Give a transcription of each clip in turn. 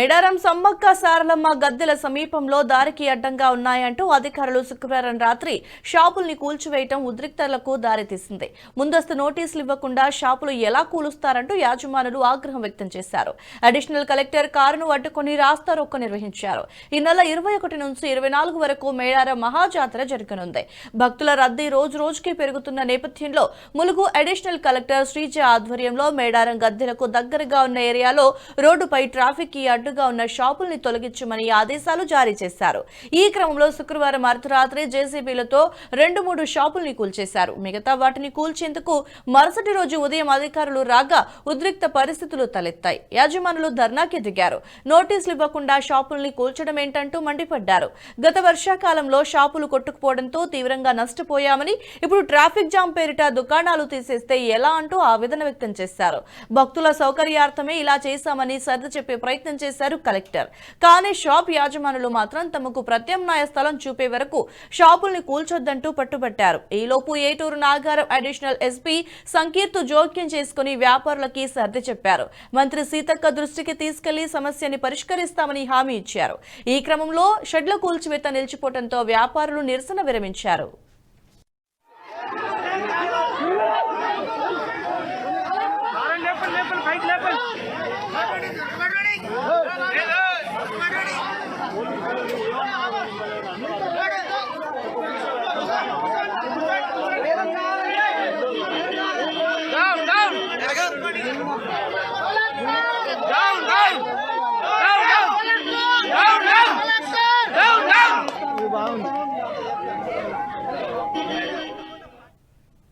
మేడారం సమ్మక్క సారలమ్మ గద్దెల సమీపంలో దారికి అడ్డంగా ఉన్నాయంటూ అధికారులు శుక్రవారం రాత్రి షాపుల్ని కూల్చివేయటం ఉద్రిక్తతలకు దారితీసింది. ముందస్తు నోటీసులు ఇవ్వకుండా షాపులు ఎలా కూలుస్తారంటూ యాజమానులు ఆగ్రహం వ్యక్తం చేశారు. అడిషనల్ కలెక్టర్ కారును అడ్డుకొని రాస్తారోకో నిర్వహించారు. ఈ నెల 21 నుంచి 24 వరకు మేడారం మహాజాతర జరగనుంది. భక్తుల రద్దీ రోజు రోజుకి పెరుగుతున్న నేపథ్యంలో ములుగు అడిషనల్ కలెక్టర్ శ్రీజ ఆధ్వర్యంలో మేడారం గద్దెలకు దగ్గరగా ఉన్న ఏరియాలో రోడ్డుపై ట్రాఫిక్ అడ్డుగా ఉన్న షాపుల్ని తొలగించమని ఆదేశాలు జారీ చేశారు. ఈ క్రమంలో శుక్రవారం అర్ధరాత్రి జేసీబీలతో 2-3 షాపుల్ని కూల్చేశారు. మిగతా వాటిని కూల్చేందుకు మరుసటి రోజు ఉదయం అధికారులు రాగా ఉద్రిక్త పరిస్థితులు తలెత్తాయి. యాజమానులు ధర్నాకి దిగారు. నోటీసులు ఇవ్వకుండా షాపుల్ని కూల్చడం ఏంటంటూ మండిపడ్డారు. గత వర్షాకాలంలో షాపులు కొట్టుకుపోవడంతో తీవ్రంగా నష్టపోయామని, ఇప్పుడు ట్రాఫిక్ జామ్ పేరిట దుకాణాలు తీసేస్తే ఎలా అంటూ ఆవేదన వ్యక్తం చేశారు. భక్తుల సౌకర్యార్థమే ఇలా చేశామని సర్ది చెప్పే ప్రయత్నం చేశారు కలెక్టర్. కానీ షాప్ యాజమానులు మాత్రం తమకు ప్రత్యామ్నాయ స్థలం చూపే వరకు షాపుల్ని కూల్చొద్దంటూ పట్టుబట్టారు. ఈలోపు ఏటూరు నాగారం అడిషనల్ ఎస్పీ సంకీర్తు జోక్యం చేసుకుని వ్యాపారులకి సర్ది చెప్పారు. మంత్రి సీతక్క దృష్టికి తీసుకెళ్లి సమస్యని పరిష్కరిస్తామని హామీ ఇచ్చారు. ఈ క్రమంలో షెడ్ల కూల్చివేత నిలిచిపోవడంతో వ్యాపారులు నిరసన విరమించారు.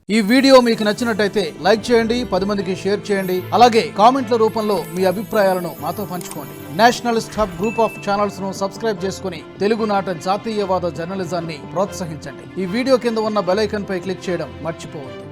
ఈ వీడియో మీకు నచ్చినట్టయితే లైక్ చేయండి, 10 మందికి షేర్ చేయండి. అలాగే కామెంట్ల రూపంలో మీ అభిప్రాయాలను మాతో పంచుకోండి. Nationalist hub group of channels ను సబ్స్క్రైబ్ చేసుకుని తెలుగునాట జాతీయవాద జర్నలిజాన్ని ప్రోత్సహించండి. ఈ వీడియో కింద ఉన్న బెల్ ఐకాన్ పై క్లిక్ చేయడం మర్చిపోవద్దు.